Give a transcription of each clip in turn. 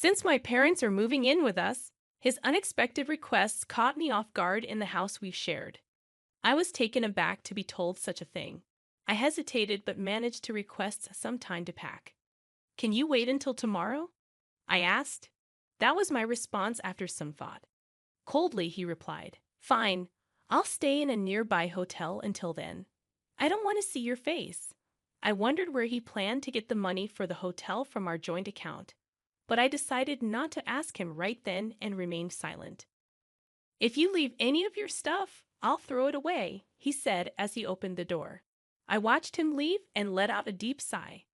Since my parents are moving in with us, his unexpected requests caught me off guard in the house we've shared. I was taken aback to be told such a thing. I hesitated but managed to request some time to pack. Can you wait until tomorrow? I asked. That was my response after some thought. Coldly, he replied, Fine, I'll stay in a nearby hotel until then. I don't want to see your face. I wondered where he planned to get the money for the hotel from our joint account, but I decided not to ask him right then and remained silent. If you leave any of your stuff, I'll throw it away, he said as he opened the door. I watched him leave and let out a deep sigh.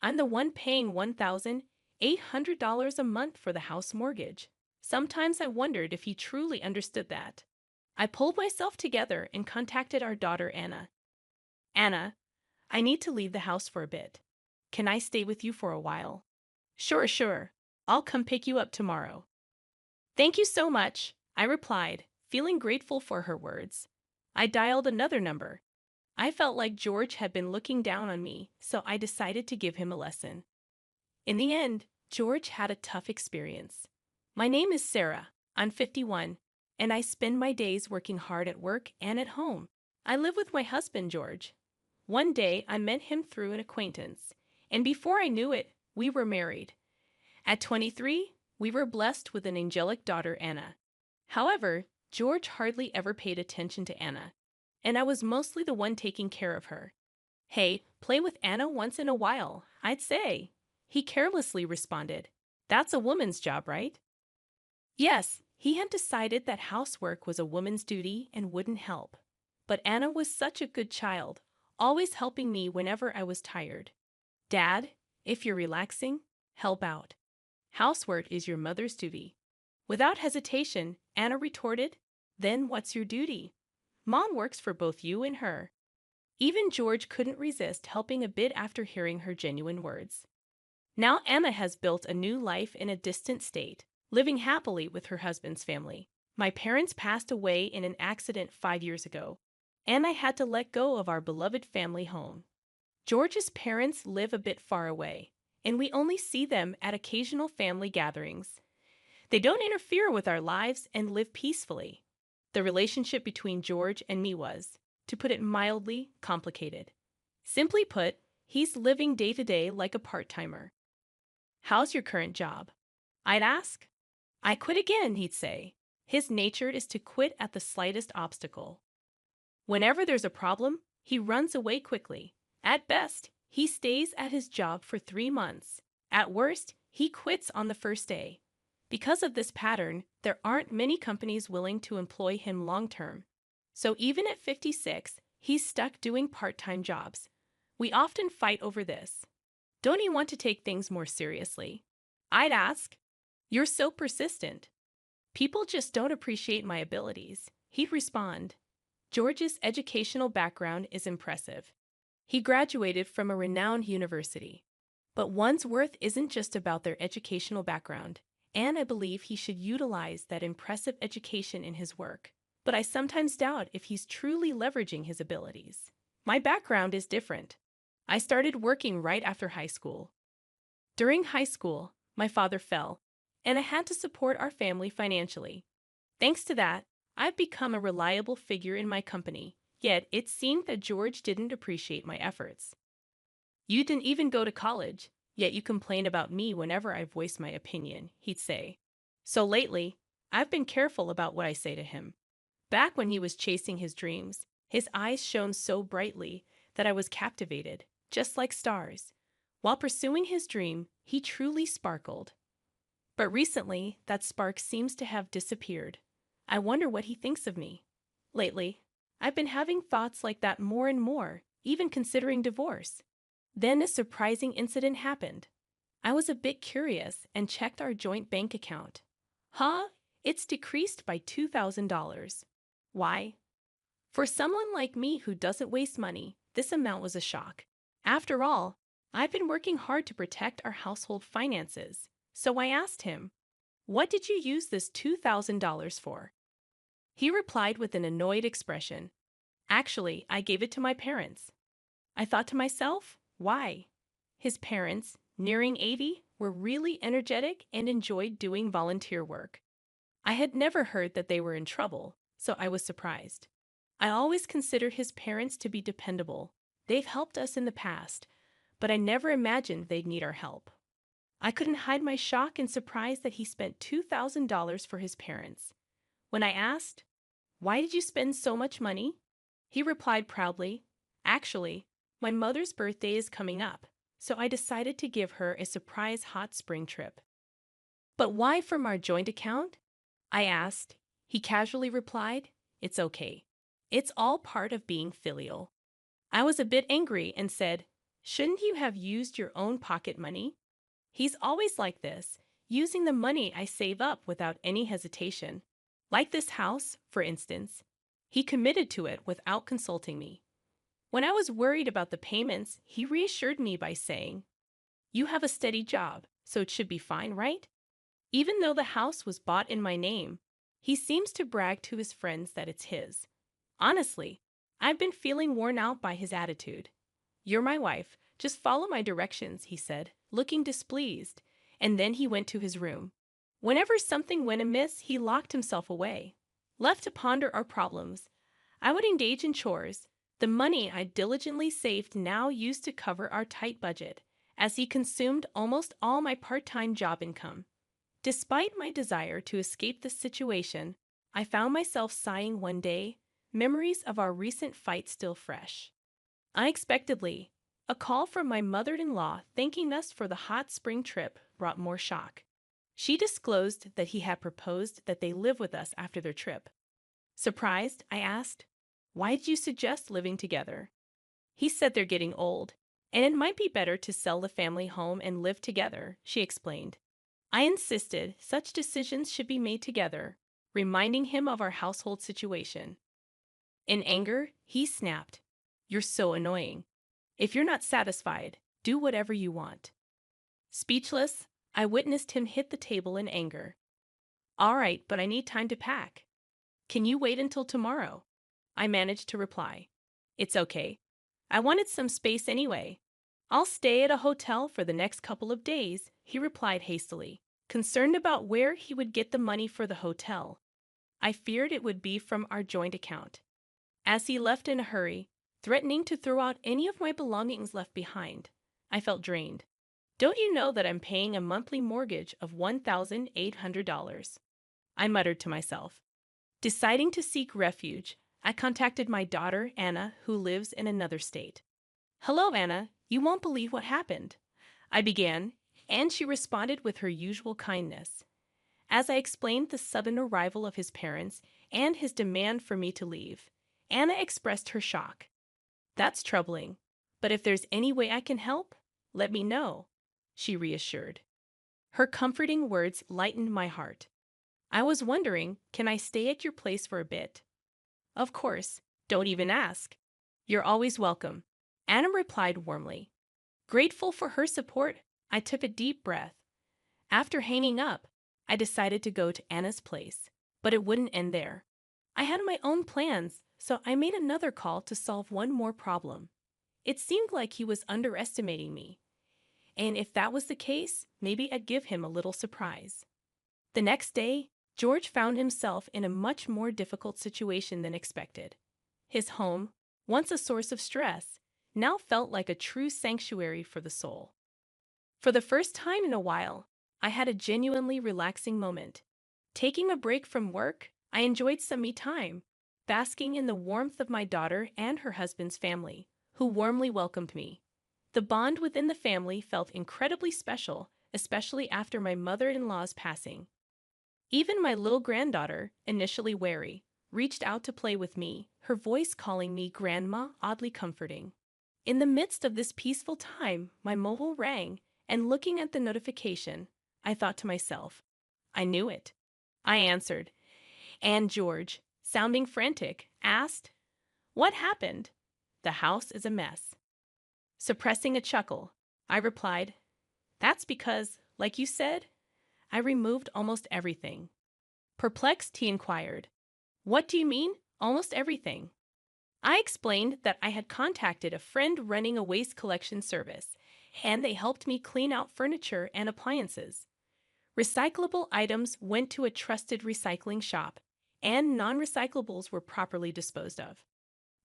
I'm the one paying $1,800 a month for the house mortgage. Sometimes I wondered if he truly understood that. I pulled myself together and contacted our daughter Anna. Anna, I need to leave the house for a bit. Can I stay with you for a while? Sure. I'll come pick you up tomorrow. Thank you so much, I replied, feeling grateful for her words. I dialed another number. I felt like George had been looking down on me, so I decided to give him a lesson. In the end, George had a tough experience. My name is Sarah. I'm 51, and I spend my days working hard at work and at home. I live with my husband, George. One day, I met him through an acquaintance, and before I knew it, we were married. At 23, we were blessed with an angelic daughter, Anna. However, George hardly ever paid attention to Anna, and I was mostly the one taking care of her. Hey, play with Anna once in a while, I'd say. He carelessly responded. That's a woman's job, right? Yes, he had decided that housework was a woman's duty and wouldn't help. But Anna was such a good child, always helping me whenever I was tired. Dad, if you're relaxing, help out. Housework is your mother's duty. Without hesitation, Anna retorted, Then what's your duty? Mom works for both you and her. Even George couldn't resist helping a bit after hearing her genuine words. Now Anna has built a new life in a distant state, living happily with her husband's family. My parents passed away in an accident 5 years ago, and I had to let go of our beloved family home. George's parents live a bit far away, and we only see them at occasional family gatherings. They don't interfere with our lives and live peacefully. The relationship between George and me was, to put it mildly, complicated. Simply put, he's living day to day like a part-timer. How's your current job? I'd ask. I quit again, he'd say. His nature is to quit at the slightest obstacle. Whenever there's a problem, he runs away quickly. At best, he stays at his job for 3 months. At worst, he quits on the first day. Because of this pattern, there aren't many companies willing to employ him long-term. So even at 56, he's stuck doing part-time jobs. We often fight over this. Don't you want to take things more seriously? I'd ask. You're so persistent. People just don't appreciate my abilities, he'd respond. George's educational background is impressive. He graduated from a renowned university. But one's worth isn't just about their educational background, and I believe he should utilize that impressive education in his work. But I sometimes doubt if he's truly leveraging his abilities. My background is different. I started working right after high school. During high school, my father fell, and I had to support our family financially. Thanks to that, I've become a reliable figure in my company, yet it seemed that George didn't appreciate my efforts. You didn't even go to college, yet you complain about me whenever I voice my opinion, he'd say. So lately, I've been careful about what I say to him. Back when he was chasing his dreams, his eyes shone so brightly that I was captivated, just like stars. While pursuing his dream, he truly sparkled. But recently, that spark seems to have disappeared. I wonder what he thinks of me. Lately, I've been having thoughts like that more and more, even considering divorce. Then a surprising incident happened. I was a bit curious and checked our joint bank account. It's decreased by $2,000. Why? For someone like me who doesn't waste money, this amount was a shock. After all, I've been working hard to protect our household finances. So I asked him, What did you use this $2,000 for? He replied with an annoyed expression. Actually, I gave it to my parents. I thought to myself, why? His parents, nearing 80, were really energetic and enjoyed doing volunteer work. I had never heard that they were in trouble, so I was surprised. I always considered his parents to be dependable. They've helped us in the past, but I never imagined they'd need our help. I couldn't hide my shock and surprise that he spent $2,000 for his parents. When I asked, "Why did you spend so much money?" he replied proudly, "Actually, my mother's birthday is coming up, so I decided to give her a surprise hot spring trip." "But why from our joint account?" I asked. He casually replied, "It's okay. It's all part of being filial." I was a bit angry and said, "Shouldn't you have used your own pocket money?" He's always like this, using the money I save up without any hesitation. Like this house, for instance. He committed to it without consulting me. When I was worried about the payments, he reassured me by saying, "You have a steady job, so it should be fine, right?" Even though the house was bought in my name, he seems to brag to his friends that it's his. Honestly, I've been feeling worn out by his attitude. "You're my wife. Just follow my directions," he said, looking displeased, and then he went to his room. Whenever something went amiss, he locked himself away. Left to ponder our problems, I would engage in chores, the money I diligently saved now used to cover our tight budget, as he consumed almost all my part-time job income. Despite my desire to escape this situation, I found myself sighing one day, memories of our recent fight still fresh. Unexpectedly, a call from my mother-in-law thanking us for the hot spring trip brought more shock. She disclosed that he had proposed that they live with us after their trip. Surprised, I asked, "Why did you suggest living together?" "He said they're getting old, and it might be better to sell the family home and live together," she explained. I insisted such decisions should be made together, reminding him of our household situation. In anger, he snapped, "You're so annoying. If you're not satisfied, do whatever you want." Speechless, I witnessed him hit the table in anger. "All right, but I need time to pack." "Can you wait until tomorrow?" I managed to reply. "It's okay. I wanted some space anyway. I'll stay at a hotel for the next couple of days," he replied hastily, concerned about where he would get the money for the hotel. I feared it would be from our joint account. As he left in a hurry, threatening to throw out any of my belongings left behind, I felt drained. "Don't you know that I'm paying a monthly mortgage of $1,800? I muttered to myself. Deciding to seek refuge, I contacted my daughter, Anna, who lives in another state. "Hello, Anna. You won't believe what happened," I began, and she responded with her usual kindness. As I explained the sudden arrival of his parents and his demand for me to leave, Anna expressed her shock. "That's troubling, but if there's any way I can help, let me know," she reassured. Her comforting words lightened my heart. I was wondering, can I stay at your place for a bit? "Of course, don't even ask. You're always welcome," Anna replied warmly. Grateful for her support, I took a deep breath. After hanging up, I decided to go to Anna's place, but it wouldn't end there. I had my own plans, so I made another call to solve one more problem. It seemed like he was underestimating me, and if that was the case, maybe I'd give him a little surprise. The next day, George found himself in a much more difficult situation than expected. His home, once a source of stress, now felt like a true sanctuary for the soul. For the first time in a while, I had a genuinely relaxing moment. Taking a break from work, I enjoyed some me time, basking in the warmth of my daughter and her husband's family, who warmly welcomed me. The bond within the family felt incredibly special, especially after my mother-in-law's passing. Even my little granddaughter, initially wary, reached out to play with me, her voice calling me Grandma oddly comforting. In the midst of this peaceful time, my mobile rang, and looking at the notification, I thought to myself, I knew it. I answered, and George, sounding frantic, asked, "What happened?" "The house is a mess." Suppressing a chuckle, I replied, "That's because, like you said, I removed almost everything." Perplexed, he inquired, "What do you mean, almost everything?" I explained that I had contacted a friend running a waste collection service, and they helped me clean out furniture and appliances. Recyclable items went to a trusted recycling shop, and non recyclables were properly disposed of.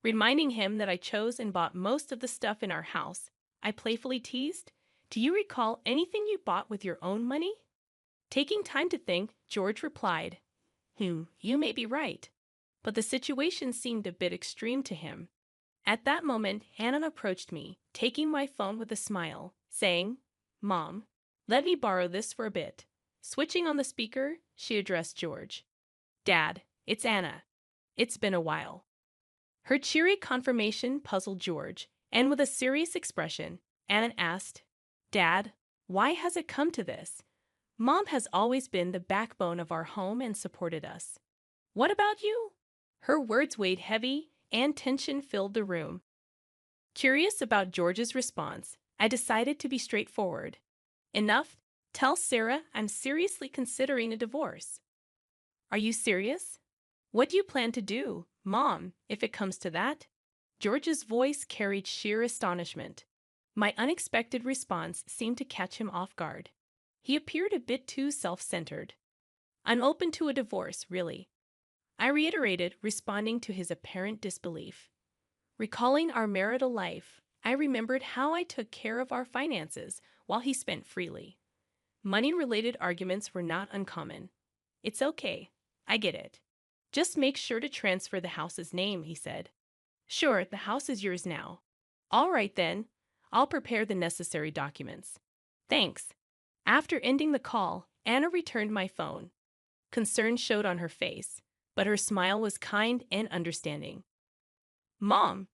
Reminding him that I chose and bought most of the stuff in our house, I playfully teased, "Do you recall anything you bought with your own money?" Taking time to think, George replied, you may be right. But the situation seemed a bit extreme to him. At that moment, Hannah approached me, taking my phone with a smile, saying, "Mom, let me borrow this for a bit." Switching on the speaker, she addressed George. "Dad, it's Anna. It's been a while." Her cheery confirmation puzzled George, and with a serious expression, Anna asked, "Dad, why has it come to this? Mom has always been the backbone of our home and supported us. What about you?" Her words weighed heavy, and tension filled the room. Curious about George's response, I decided to be straightforward. "Enough, tell Sarah I'm seriously considering a divorce." "Are you serious? What do you plan to do, Mom, if it comes to that?" George's voice carried sheer astonishment. My unexpected response seemed to catch him off guard. He appeared a bit too self-centered. "I'm open to a divorce, really," I reiterated, responding to his apparent disbelief. Recalling our marital life, I remembered how I took care of our finances while he spent freely. Money-related arguments were not uncommon. "It's okay. I get it. Just make sure to transfer the house's name," he said. "Sure, the house is yours now." "All right then. I'll prepare the necessary documents." "Thanks." After ending the call, Anna returned my phone. Concern showed on her face, but her smile was kind and understanding. "Mom,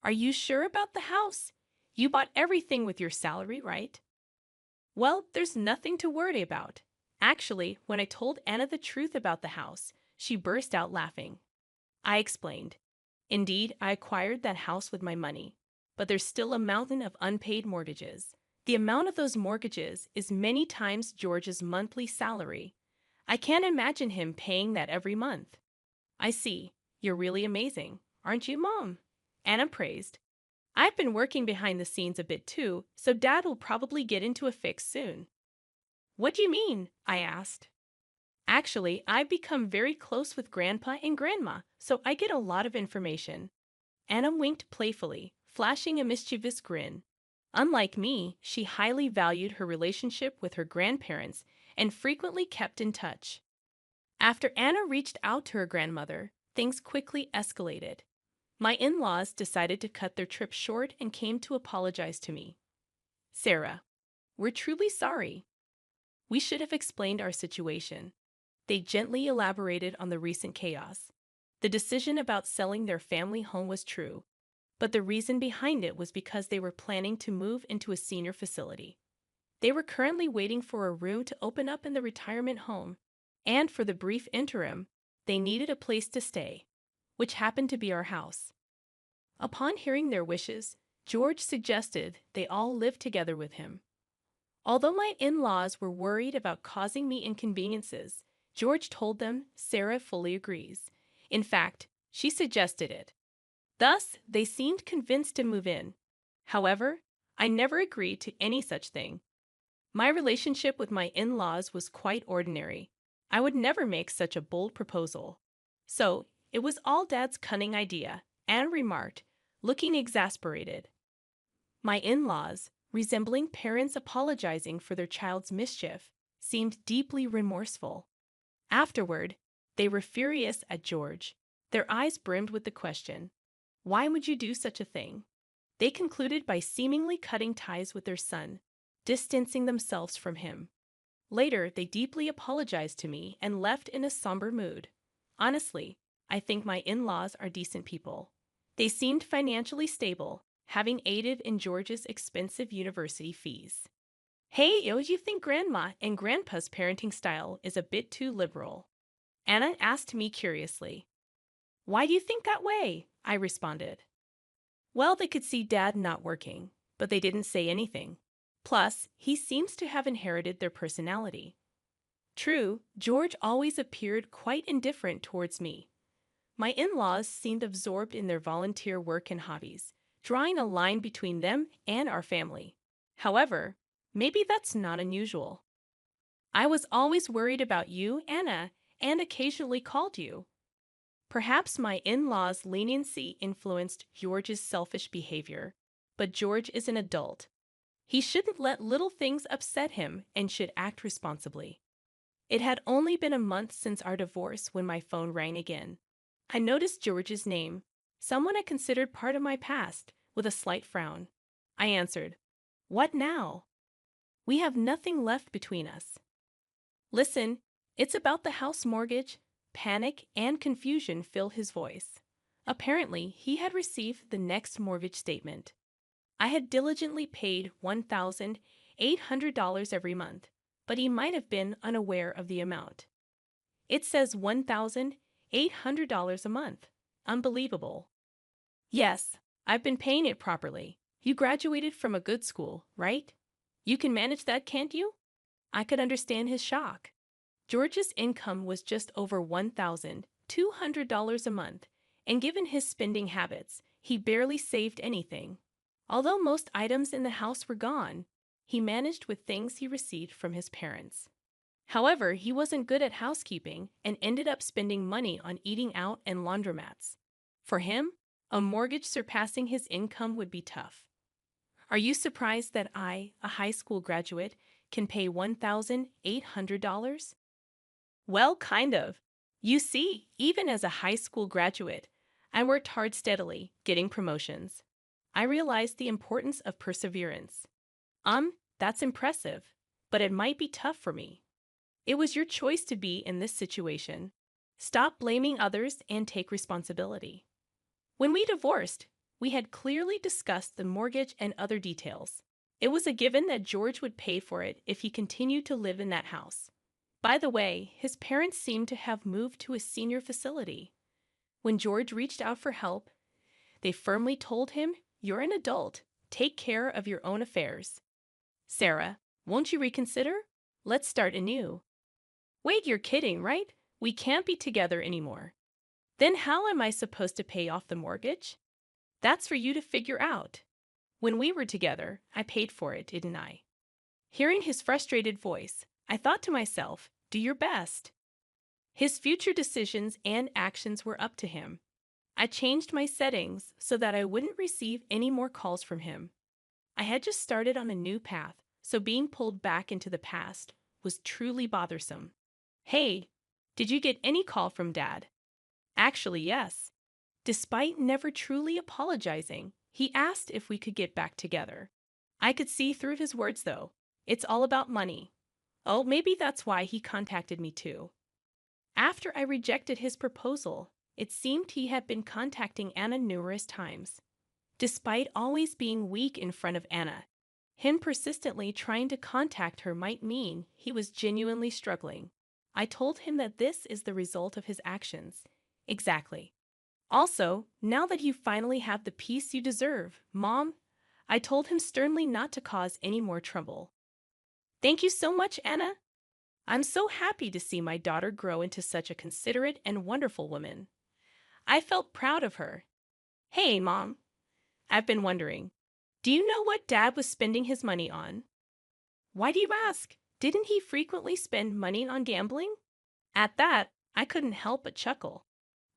are you sure about the house? You bought everything with your salary, right?" "Well, there's nothing to worry about." Actually, when I told Anna the truth about the house, she burst out laughing. I explained, "Indeed, I acquired that house with my money, but there's still a mountain of unpaid mortgages. The amount of those mortgages is many times George's monthly salary. I can't imagine him paying that every month." "I see. You're really amazing, aren't you, Mom?" Anna praised. "I've been working behind the scenes a bit too, so Dad will probably get into a fix soon." "What do you mean?" I asked. "Actually, I've become very close with Grandpa and Grandma, so I get a lot of information." Anna winked playfully, flashing a mischievous grin. Unlike me, she highly valued her relationship with her grandparents and frequently kept in touch. After Anna reached out to her grandmother, things quickly escalated. My in-laws decided to cut their trip short and came to apologize to me. "Sarah, we're truly sorry. We should have explained our situation." They gently elaborated on the recent chaos. The decision about selling their family home was true, but the reason behind it was because they were planning to move into a senior facility. They were currently waiting for a room to open up in the retirement home, and for the brief interim, they needed a place to stay, which happened to be our house. Upon hearing their wishes, George suggested they all live together with him. Although my in-laws were worried about causing me inconveniences, George told them Sarah fully agrees. In fact, she suggested it. Thus, they seemed convinced to move in. However, I never agreed to any such thing. My relationship with my in-laws was quite ordinary. I would never make such a bold proposal. So, it was all Dad's cunning idea, Anne remarked, looking exasperated. My in-laws, resembling parents apologizing for their child's mischief, seemed deeply remorseful. Afterward, they were furious at George. Their eyes brimmed with the question, "Why would you do such a thing?" They concluded by seemingly cutting ties with their son, distancing themselves from him. Later, they deeply apologized to me and left in a somber mood. Honestly, I think my in-laws are decent people. They seemed financially stable, having aided in George's expensive university fees. "Hey, you think Grandma and Grandpa's parenting style is a bit too liberal?" Anna asked me curiously. "Why do you think that way?" I responded. "Well, they could see Dad not working, but they didn't say anything. Plus, he seems to have inherited their personality." True, George always appeared quite indifferent towards me. My in-laws seemed absorbed in their volunteer work and hobbies, drawing a line between them and our family. However, maybe that's not unusual. I was always worried about you, Anna, and occasionally called you. Perhaps my in-laws' leniency influenced George's selfish behavior, but George is an adult. He shouldn't let little things upset him and should act responsibly. It had only been a month since our divorce when my phone rang again. I noticed George's name, someone I considered part of my past, with a slight frown. I answered, "What now?" "We have nothing left between us." "Listen, it's about the house mortgage." Panic and confusion filled his voice. Apparently, he had received the next mortgage statement. I had diligently paid $1,800 every month, but he might have been unaware of the amount. "It says $1,800 a month. Unbelievable." "Yes, I've been paying it properly. You graduated from a good school, right? You can manage that, can't you?" I could understand his shock. George's income was just over $1,200 a month, and given his spending habits, he barely saved anything. Although most items in the house were gone, he managed with things he received from his parents. However, he wasn't good at housekeeping and ended up spending money on eating out and laundromats. For him, a mortgage surpassing his income would be tough. Are you surprised that I, a high school graduate, can pay $1,800? Well, kind of. You see, even as a high school graduate, I worked hard steadily, getting promotions. I realized the importance of perseverance. That's impressive, but it might be tough for me. It was your choice to be in this situation. Stop blaming others and take responsibility. When we divorced, we had clearly discussed the mortgage and other details. It was a given that George would pay for it if he continued to live in that house. By the way, his parents seemed to have moved to a senior facility. When George reached out for help, they firmly told him, "You're an adult. Take care of your own affairs." "Sarah, won't you reconsider? Let's start anew." "Wait, you're kidding, right? We can't be together anymore." "Then how am I supposed to pay off the mortgage?" "That's for you to figure out." "When we were together, I paid for it, didn't I?" Hearing his frustrated voice, I thought to myself, do your best. His future decisions and actions were up to him. I changed my settings so that I wouldn't receive any more calls from him. I had just started on a new path, so being pulled back into the past was truly bothersome. "Hey, did you get any call from Dad?" "Actually, yes." Despite never truly apologizing, he asked if we could get back together. I could see through his words, though. It's all about money. Oh, maybe that's why he contacted me too. After I rejected his proposal, it seemed he had been contacting Anna numerous times. Despite always being weak in front of Anna, him persistently trying to contact her might mean he was genuinely struggling. I told him that this is the result of his actions. Exactly. Also, now that you finally have the peace you deserve, Mom, I told him sternly not to cause any more trouble. "Thank you so much, Anna. I'm so happy to see my daughter grow into such a considerate and wonderful woman." I felt proud of her. "Hey, Mom, I've been wondering, do you know what Dad was spending his money on?" "Why do you ask? Didn't he frequently spend money on gambling?" At that, I couldn't help but chuckle.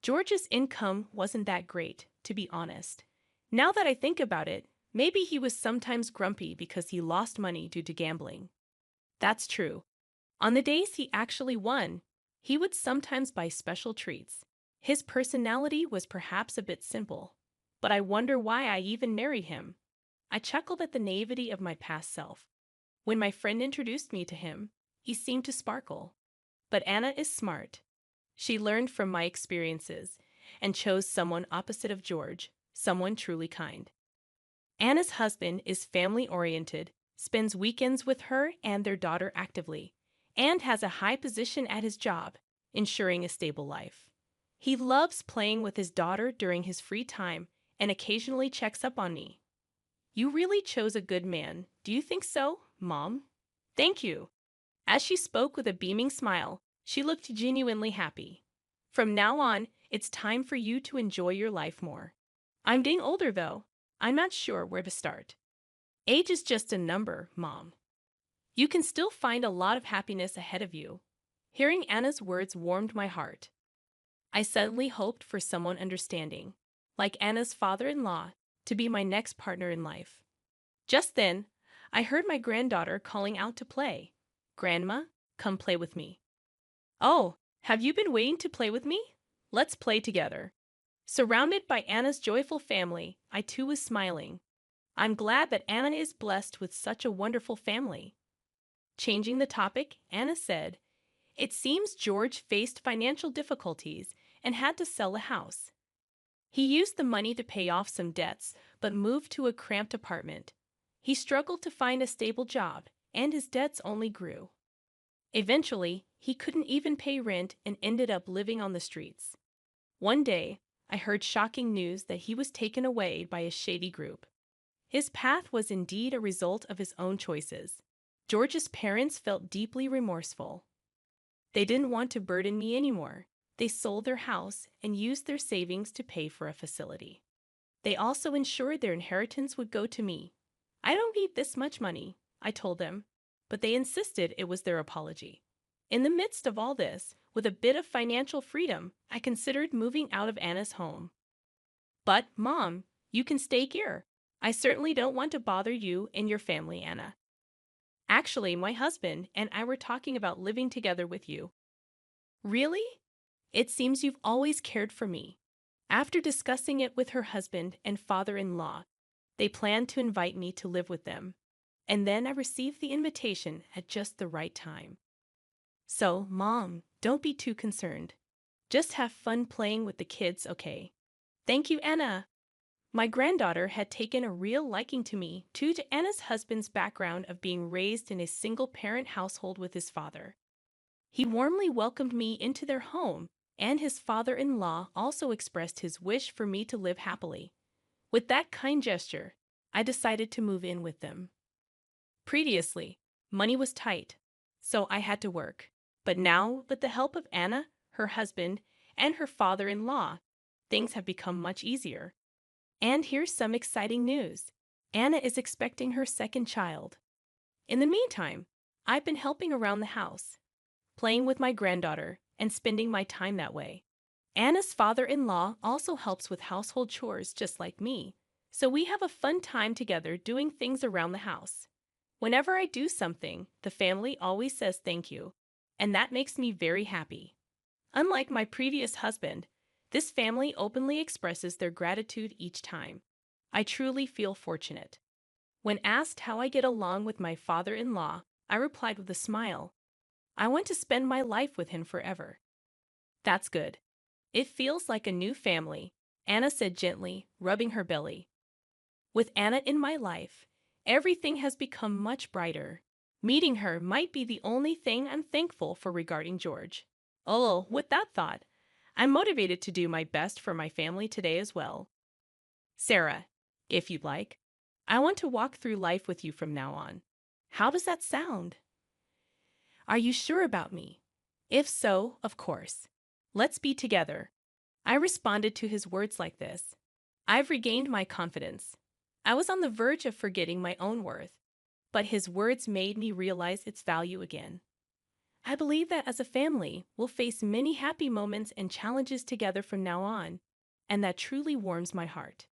George's income wasn't that great, to be honest. Now that I think about it, maybe he was sometimes grumpy because he lost money due to gambling. That's true. On the days he actually won, he would sometimes buy special treats. His personality was perhaps a bit simple, but I wonder why I even married him. I chuckled at the naivety of my past self. When my friend introduced me to him, he seemed to sparkle. But Anna is smart. She learned from my experiences and chose someone opposite of George, someone truly kind. Anna's husband is family-oriented, spends weekends with her and their daughter actively, and has a high position at his job, ensuring a stable life. He loves playing with his daughter during his free time and occasionally checks up on me. You really chose a good man. Do you think so, Mom? Thank you. As she spoke with a beaming smile, she looked genuinely happy. From now on, it's time for you to enjoy your life more. I'm getting older, though. I'm not sure where to start. Age is just a number, Mom. You can still find a lot of happiness ahead of you. Hearing Anna's words warmed my heart. I suddenly hoped for someone understanding, like Anna's father-in-law, to be my next partner in life. Just then, I heard my granddaughter calling out to play. "Grandma, come play with me." "Oh, have you been waiting to play with me? Let's play together." Surrounded by Anna's joyful family, I too was smiling. I'm glad that Anna is blessed with such a wonderful family. Changing the topic, Anna said, "It seems George faced financial difficulties and had to sell a house. He used the money to pay off some debts, but moved to a cramped apartment. He struggled to find a stable job, and his debts only grew. Eventually, he couldn't even pay rent and ended up living on the streets. One day, I heard shocking news that he was taken away by a shady group. His path was indeed a result of his own choices. George's parents felt deeply remorseful. They didn't want to burden me anymore. They sold their house and used their savings to pay for a facility. They also ensured their inheritance would go to me. I don't need this much money, I told them, but they insisted it was their apology. In the midst of all this, with a bit of financial freedom, I considered moving out of Anna's home. "But, Mom, you can stay here. I certainly don't want to bother you and your family, Anna. Actually, my husband and I were talking about living together with you." "Really? It seems you've always cared for me." After discussing it with her husband and father-in-law, they planned to invite me to live with them. And then I received the invitation at just the right time. So, Mom, don't be too concerned. Just have fun playing with the kids, okay? Thank you, Anna. My granddaughter had taken a real liking to me due to Anna's husband's background of being raised in a single-parent household with his father. He warmly welcomed me into their home, and his father-in-law also expressed his wish for me to live happily. With that kind gesture, I decided to move in with them. Previously, money was tight, so I had to work. But now, with the help of Anna, her husband, and her father-in-law, things have become much easier. And here's some exciting news. Anna is expecting her second child. In the meantime, I've been helping around the house, playing with my granddaughter, and spending my time that way. Anna's father-in-law also helps with household chores just like me, so we have a fun time together doing things around the house. Whenever I do something, the family always says thank you, and that makes me very happy. Unlike my previous husband, this family openly expresses their gratitude each time. I truly feel fortunate. When asked how I get along with my father-in-law, I replied with a smile. I want to spend my life with him forever. That's good. It feels like a new family, Anna said gently, rubbing her belly. With Anna in my life, everything has become much brighter. Meeting her might be the only thing I'm thankful for regarding George. Oh, with that thought, I'm motivated to do my best for my family today as well. Sarah, if you'd like, I want to walk through life with you from now on. How does that sound? Are you sure about me? If so, of course. Let's be together. I responded to his words like this. I've regained my confidence. I was on the verge of forgetting my own worth, but his words made me realize its value again. I believe that as a family, we'll face many happy moments and challenges together from now on, and that truly warms my heart.